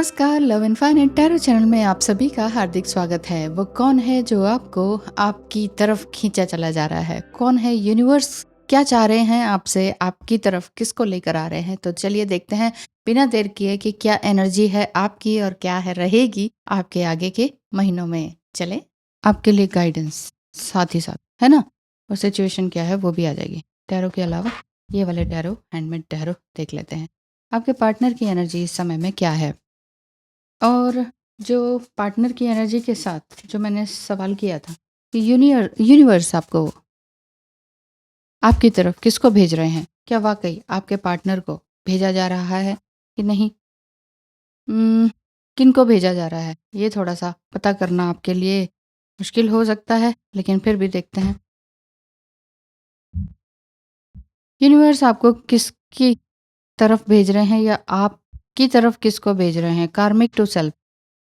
नमस्कार, love infinite tarot channel में आप सभी का हार्दिक स्वागत है। वो कौन है जो आपको आपकी तरफ खींचा चला जा रहा है? कौन है? यूनिवर्स क्या चाह रहे हैं आपसे? आपकी तरफ किसको लेकर आ रहे हैं? तो चलिए देखते हैं बिना देर किए कि क्या एनर्जी है आपकी और क्या है रहेगी आपके आगे के महीनों में। चले आपके लिए गाइडेंस साथ ही साथ, है ना? और सिचुएशन क्या है वो भी आ जाएगी। टैरो के अलावा ये वाले टैरो, हैंडमेड टैरो देख लेते हैं। आपके पार्टनर की एनर्जी इस समय में क्या है? और जो पार्टनर की एनर्जी के साथ जो मैंने सवाल किया था कि यूनिवर्स आपको आपकी तरफ किसको भेज रहे हैं? क्या वाक़ई आपके पार्टनर को भेजा जा रहा है कि नहीं? किनको भेजा जा रहा है? ये थोड़ा-सा पता करना आपके लिए मुश्किल हो सकता है, लेकिन फिर भी देखते हैं। यूनिवर्स आपको किसकी तरफ भेज रहे हैं या आपकी तरफ किसको भेज रहे हैं? Karmic to self,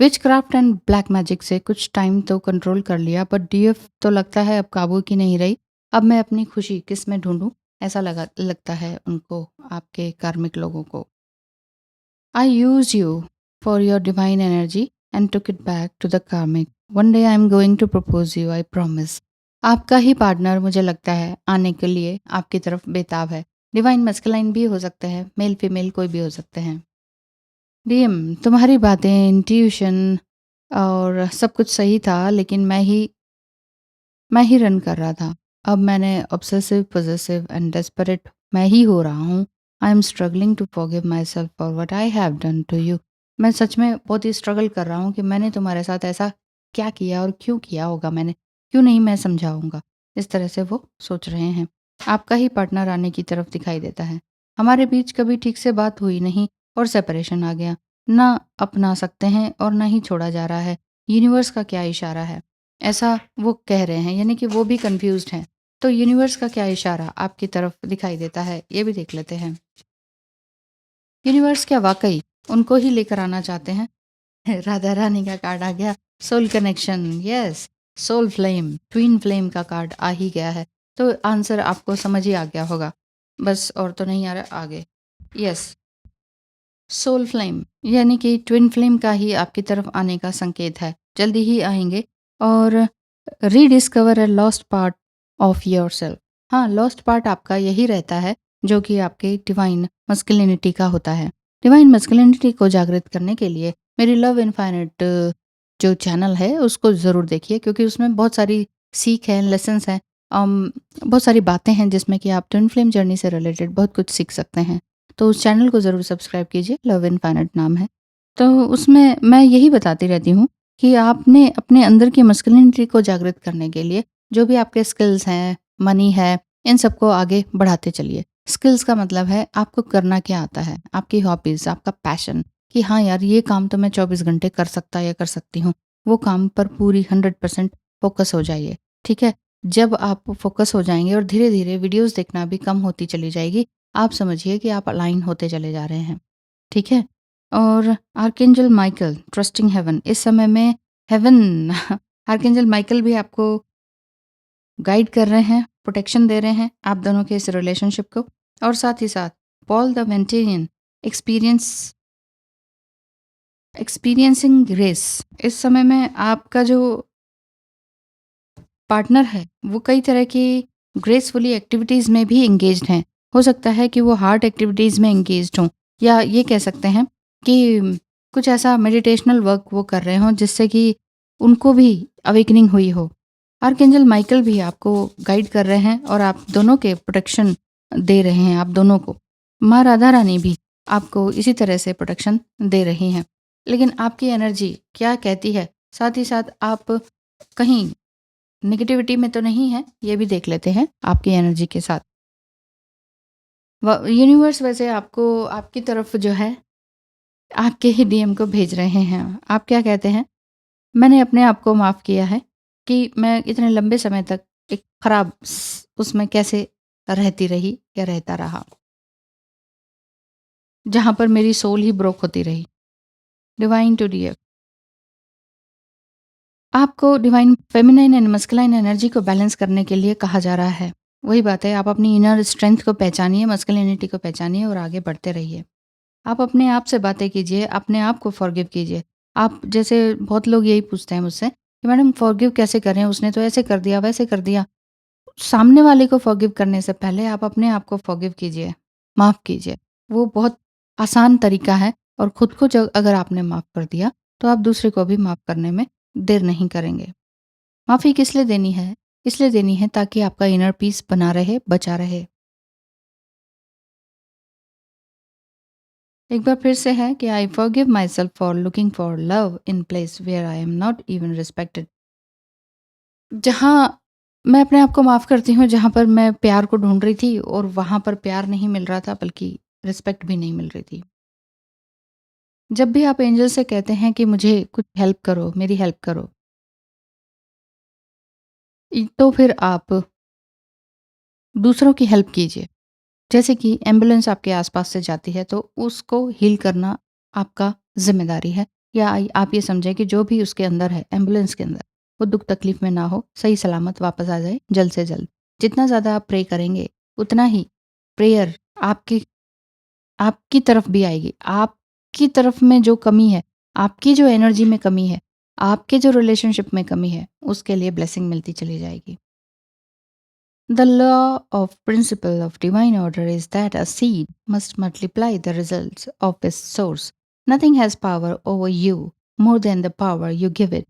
witchcraft and black magic से कुछ टाइम तो कंट्रोल कर लिया, बट डीएफ तो लगता है अब काबू की नहीं रही। अब मैं अपनी खुशी किस में ढूंढूं? ऐसा लगता है उनको, आपके कार्मिक लोगों को। I use you for your divine energy and took it back to the karmic. One day I am going to propose you, I promise. आपका ही पार्टनर मुझे लगता है आने के लिए आपकी तरफ बेताब है। डिवाइन मस्कुलाइन भी हो सकते हैं, मेल फीमेल कोई भी हो सकते हैं। डीएम, तुम्हारी बातें, इंट्यूशन और सब कुछ सही था, लेकिन मैं ही रन कर रहा था। अब मैंने ऑब्सेसिव, पॉसेसिव एंड डेस्परेट मैं ही हो रहा हूँ। I am struggling to forgive myself for what I have done to you. मैं सच में बहुत ही स्ट्रगल कर रहा हूँ कि मैंने तुम्हारे साथ ऐसा क्या किया और क्यों किया होगा मैंने। क्यों नहीं मैं समझाऊंगा। इस तरह से वो सोच रहे हैं। आपका ही पार्टनर आने की तरफ दिखाई देता है। हमारे बीच कभी ठीक से बात हुई नहीं और सेपरेशन आ गया। ना अपना सकते हैं और ना ही छोड़ा जा रहा है। यूनिवर्स का क्या इशारा है? ऐसा वो कह रहे हैं, यानी कि वो भी कंफ्यूज्ड हैं। तो यूनिवर्स का क्या इशारा आपकी तरफ दिखाई देता है, ये भी देख लेते हैं। यूनिवर्स क्या वाकई उनको ही लेकर आना चाहते हैं? राधा रानी का कार्ड आ गया। Soul connection, yes. Soul flame, twin flame का कार्ड आ ही गया है। तो आंसर आपको समझ ही आ गया होगा। बस और तो नहीं आ रहा आगे। यस, सोल फ्लेम यानी कि ट्विन फ्लेम का ही आपकी तरफ आने का संकेत है। जल्दी ही आएंगे और rediscover a lost part of your self. हाँ, लॉस्ट पार्ट आपका यही रहता है जो कि आपके डिवाइन मस्कुलिनिटी का होता है। डिवाइन मस्कुलिनिटी को जागृत करने के लिए मेरी लव इनफाइनाइट जो चैनल है उसको ज़रूर देखिए, क्योंकि उसमें बहुत सारी सीख है, लेसन्स हैं, बहुत सारी बातें हैं जिसमें कि आप ट्विन फ्लेम जर्नी से रिलेटेड बहुत कुछ सीख सकते हैं। तो उस चैनल को ज़रूर सब्सक्राइब कीजिए, लव इनफाइनाइट नाम है। तो उसमें मैं यही बताती रहती हूँ कि आपने अपने अंदर की मस्कुलिनिटी को जागृत करने के लिए जो भी आपके स्किल्स हैं, मनी है, इन सबको आगे बढ़ाते चलिए। स्किल्स का मतलब है आपको करना क्या आता है, आपकी हॉबीज़, आपका पैशन, कि हाँ यार ये काम तो मैं 24 घंटे कर सकता या कर सकती हूँ। वो काम पर पूरी 100% फ़ोकस हो जाइए, ठीक है? जब आप फ़ोकस हो जाएँगे और धीरे-धीरे वीडियोज़ देखना भी कम होती चली जाएगी, आप समझिए कि आप अलाइन होते चले जा रहे हैं, ठीक है? और आर्कएंजल माइकल, ट्रस्टिंग हेवन, इस समय में हेवन आर्कएंजल माइकल भी आपको गाइड कर रहे हैं, प्रोटेक्शन दे रहे हैं आप दोनों के इस रिलेशनशिप को। और साथ ही साथ पॉल द वेंटेरियन, एक्सपीरियंसिंग ग्रेस, इस समय में आपका जो पार्टनर है वो कई तरह की ग्रेसफुली एक्टिविटीज़ में भी एंगेज्ड हैं। हो सकता है कि वो हार्ड एक्टिविटीज़ में एंगेज्ड हों, या ये कह सकते हैं कि कुछ ऐसा मेडिटेशनल वर्क वो कर रहे हों जिससे कि उनको भी अवेकनिंग हुई हो। आर्कएंजल माइकल भी आपको गाइड कर रहे हैं और आप दोनों के प्रोटेक्शन दे रहे हैं आप दोनों को। माँ राधा रानी भी आपको इसी तरह से प्रोटेक्शन दे रही हैं। लेकिन आपकी एनर्जी क्या कहती है? साथ ही साथ आप कहीं नेगेटिविटी में तो नहीं है, ये भी देख लेते हैं आपकी एनर्जी के साथ। यूनिवर्स वैसे आपको आपकी तरफ जो है आपके ही डीएम को भेज रहे हैं। आप क्या कहते हैं? मैंने अपने आप को माफ़ किया है कि मैं इतने लंबे समय तक एक खराब उसमें कैसे रहती रही या रहता रहा, जहाँ पर मेरी सोल ही ब्रोक होती रही। डिवाइन टू डीएफ, आपको divine feminine and masculine energy को बैलेंस करने के लिए कहा जा रहा है। वही बात है, आप अपनी इनर स्ट्रेंथ को पहचानिए, मस्कुलिनिटी को पहचानिए और आगे बढ़ते रहिए। आप अपने आप से बातें कीजिए, अपने आप को फ़ॉरगिव कीजिए। आप जैसे बहुत लोग यही पूछते हैं मुझसे कि मैडम फ़ॉरगिव कैसे करें? उसने तो ऐसे कर दिया, वैसे कर दिया। सामने वाले को फ़ॉरगिव करने से पहले आप अपने आप को फ़ॉरगिव कीजिए, माफ़ कीजिए। वो बहुत आसान तरीका है और खुद को जब अगर आपने माफ़ कर दिया, तो आप दूसरे को भी माफ़ करने में देर नहीं करेंगे। माफ़ी किस लिए देनी है? इसलिए देनी है ताकि आपका इनर पीस बना रहे, बचा रहे। एक बार फिर से है कि I forgive myself for looking for love in place where I am not even respected. जहाँ मैं अपने आप को माफ़ करती हूँ जहाँ पर मैं प्यार को ढूँढ रही थी और वहाँ पर प्यार नहीं मिल रहा था बल्कि रिस्पेक्ट भी नहीं मिल रही थी। जब भी आप एंजल से कहते हैं कि मुझे कुछ हेल्प करो, मेरी हेल्प करो, तो फिर आप दूसरों की हेल्प कीजिए। जैसे कि एम्बुलेंस आपके आसपास से जाती है तो उसको हील करना आपका ज़िम्मेदारी है, या आप ये समझें कि जो भी उसके अंदर है, एम्बुलेंस के अंदर, वो दुख तकलीफ में ना हो, सही सलामत वापस आ जाए जल्द से जल्द। जितना ज़्यादा आप प्रे करेंगे, उतना ही प्रेयर आपकी आपकी तरफ भी आएगी। आपकी तरफ में जो कमी है, आपकी जो एनर्जी में कमी है, आपके जो रिलेशनशिप में कमी है, उसके लिए ब्लेसिंग मिलती चली जाएगी। The law of principle of divine order is that a seed must multiply the results of its source. Nothing has power over you more than the power you give it.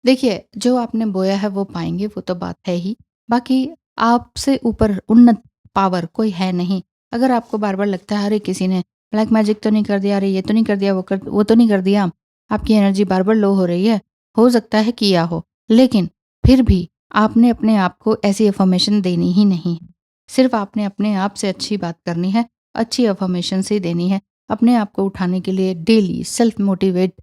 देखिए, जो आपने बोया है वो पाएँगे, वो तो बात है ही। बाकी आपसे ऊपर उन्नत पावर कोई है नहीं। अगर आपको बार-बार लगता है अरे किसी ने ब्लैक मैजिक तो नहीं कर दिया, अरे ये तो नहीं कर दिया, वो तो नहीं कर दिया, आपकी एनर्जी बार-बार लो हो रही है, हो सकता है किया हो। लेकिन फिर भी आपने अपने आप को ऐसी अफ़र्मेशन देनी ही नहीं है। सिर्फ़ आपने अपने आप से अच्छी बात करनी है, अच्छी अफ़र्मेशंस ही देनी है। अपने आप को उठाने के लिए daily self motivate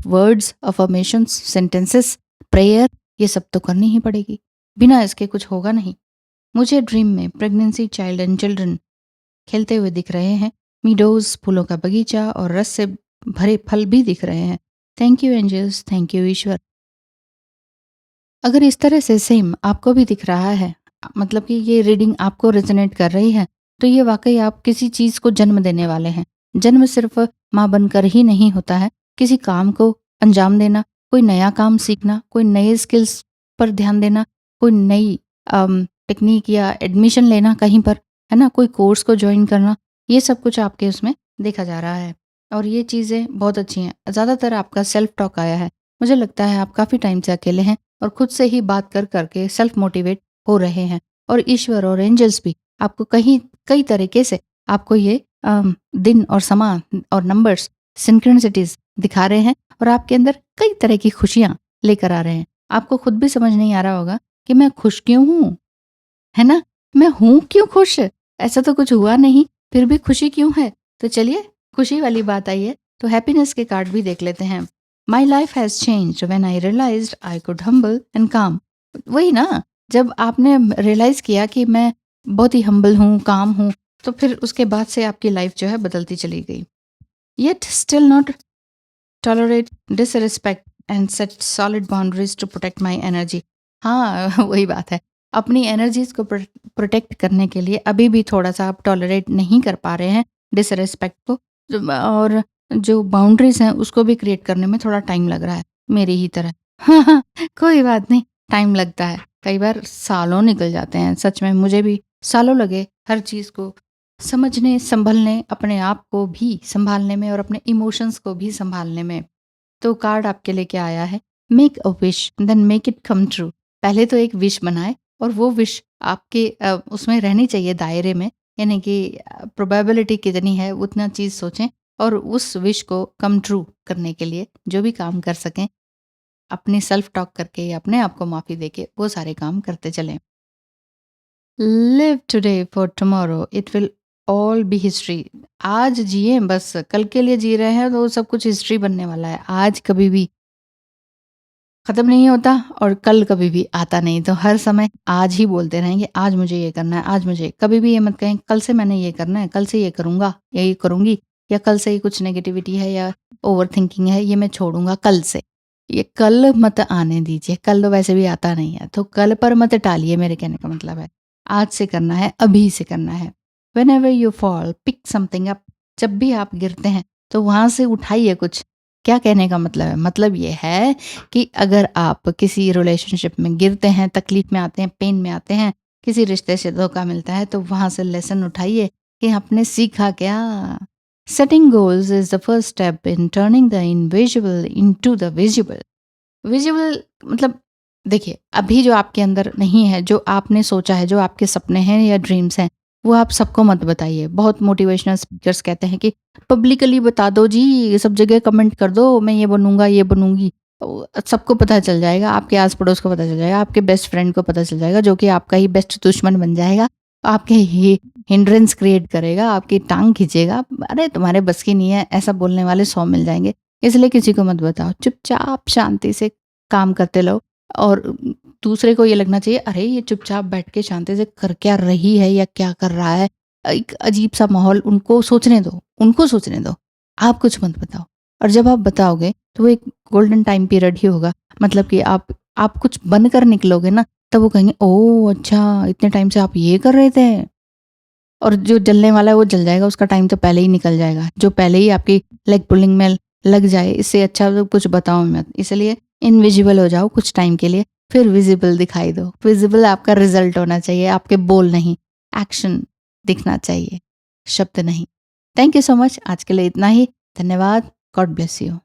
words, affirmations, sentences, prayer, ये सब तो करनी ही पड़ेगी। बिना इसके कुछ होगा नहीं। मुझे ड्रीम में प्रेग्नेंसी, चाइल्ड एंड चिल्ड्रन खेलते हुए दिख रहे हैं। मीडोज़, फूलों का बगीचा और रस से भरे फल भी दिख रहे हैं। Thank you angels, thank you Ishwar. अगर इस तरह से सेम आपको भी दिख रहा है, मतलब कि ये रीडिंग आपको रेज़ोनेट कर रही है, तो ये वाक़ई आप किसी चीज़ को जन्म देने वाले हैं। जन्म सिर्फ़ माँ बनकर ही नहीं होता है, किसी काम को अंजाम देना, कोई नया काम सीखना, कोई नए स्किल्स पर ध्यान देना, कोई नई टेक्नीक या एडमिशन लेना कहीं पर, है ना? कोई कोर्स को जॉइन करना, ये सब कुछ आपके उसमें देखा जा रहा है और ये चीज़ें बहुत अच्छी हैं। ज़्यादातर आपका सेल्फ टॉक आया है। मुझे लगता है आप काफ़ी टाइम से अकेले हैं और खुद से ही बात कर करके सेल्फ मोटिवेट हो रहे हैं और ईश्वर और एंजल्स भी आपको कहीं कई तरीके से आपको ये दिन और समा और नंबर्स सिंक्रोनिसिटीज दिखा रहे हैं और आपके अंदर कई तरह की खुशियाँ लेकर आ रहे हैं। आपको खुद भी समझ नहीं आ रहा होगा कि मैं खुश क्यों हूँ, है ना? मैं हूँ क्यों खुश? ऐसा तो कुछ हुआ नहीं, फिर भी खुशी क्यों है? तो चलिए खुशी वाली बात आई है, तो हैप्पीनेस के कार्ड भी देख लेते हैं। My life has changed when I realised I could humble and calm. वही ना, जब आपने रियलाइज़ किया कि मैं बहुत ही हम्बल हूँ, काम हूँ, तो फिर उसके बाद से आपकी लाइफ जो है बदलती चली गई। Yet still not tolerate disrespect and set solid boundaries to protect my energy. हाँ वही बात है, अपनी एनर्जीज को प्रोटेक्ट करने के लिए अभी भी थोड़ा सा आप टॉलरेट नहीं कर पा रहे हैं डिसरिस्पेक्ट को, और जो बाउंड्रीज हैं उसको भी क्रिएट करने में थोड़ा टाइम लग रहा है, मेरी ही तरह। हाँ हाँ, कोई बात नहीं, टाइम लगता है, कई बार सालों निकल जाते हैं, सच में मुझे भी सालों लगे हर चीज़ को समझने, सँभलने, अपने आप को भी सँभालने में और अपने इमोशंस को भी सँभालने में। तो कार्ड आपके लिए क्या आया है? Make a wish then make it come true. पहले तो एक विश बनाएँ और वो विश आपके उसमें रहनी चाहिए दायरे में, यानी कि प्रोबेबिलिटी कितनी है उतना चीज़ सोचें और उस विश को कम ट्रू करने के लिए जो भी काम कर सकें, अपनी सेल्फ टॉक करके या अपने आप को माफ़ी देके वो सारे काम करते चलें। Live today for tomorrow it will all B history. आज जिए बस, कल के लिए जी रहे हैं तो वो सब कुछ हिस्ट्री बनने वाला है। आज कभी भी खत्म नहीं होता और कल कभी भी आता नहीं, तो हर समय आज ही बोलते रहें कि आज मुझे ये करना है, आज मुझे, कभी भी ये मत कहें कल से मैंने ये करना है, कल से ये करूँगा या ये करूँगी, या कल से ही कुछ नेगेटिविटी है या ओवर थिंकिंग है ये मैं छोड़ूंगा कल से। ये कल मत आने दीजिए, कल तो वैसे भी आता नहीं है, तो कल पर मत टालिए, मेरे कहने का मतलब है। आज से करना है, अभी से करना है। Whenever you fall pick something up जब भी आप गिरते हैं तो वहाँ से उठाइए कुछ। क्या कहने का मतलब है? मतलब ये है कि अगर आप किसी रिलेशनशिप में गिरते हैं, तकलीफ में आते हैं, पेन में आते हैं, किसी रिश्ते से धोखा मिलता है तो वहाँ से लेसन उठाइए कि आपने सीखा क्या? Setting goals is the first step in turning the invisible into the visible. Visible मतलब देखिए, अभी जो आपके अंदर नहीं है, जो आपने सोचा है, जो आपके सपने हैं या ड्रीम्स हैं, वो आप सबको मत बताइए। बहुत मोटिवेशनल स्पीकर्स कहते हैं कि पब्लिकली बता दो जी, सब जगह कमेंट कर दो, मैं ये बनूँगा, ये बनूँगी। सबको पता चल जाएगा, आपके आस-पड़ोस को पता चल जाएगा, आपके बेस्ट फ्रेंड को पता चल जाएगा, जो कि आपका ही बेस्ट दुश्मन बन जाएगा। आपके ही हिंड्रेंस क्रिएट करेगा, आपकी टाँग खींचेगा। अरे! तुम्हारे बस की नहीं है, ऐसा बोलने वाले 100 मिल जाएँगे। इसलिए किसी को मत बताओ। चुपचाप शांति से काम करते रहो और दूसरे को ये लगना चाहिए, अरे ये चुपचाप बैठ के शांति से कर क्या रही है या क्या कर रहा है। एक अजीब सा माहौल उनको सोचने दो, उनको सोचने दो। आप कुछ मत बताओ। और जब आप बताओगे तो वो एक गोल्डन टाइम पीरियड ही होगा। मतलब कि आप कुछ बनकर निकलोगे ना, तब वो कहेंगे, ओह अच्छा इतने टाइम से आप ये कर रहे थे। और जो जलने वाला है वो जल जाएगा, उसका टाइम तो पहले ही निकल जाएगा। जो पहले ही आपकी लेग पुलिंग में लग जाए, इससे अच्छा तो कुछ बताओ मत। इसलिए इनविजिबल हो जाओ कुछ टाइम के लिए, फिर विजिबल दिखाई दो। विजिबल आपका रिजल्ट होना चाहिए, आपके बोल नहीं, एक्शन दिखना चाहिए, शब्द नहीं। Thank you so much. आज के लिए इतना ही। धन्यवाद। God bless you.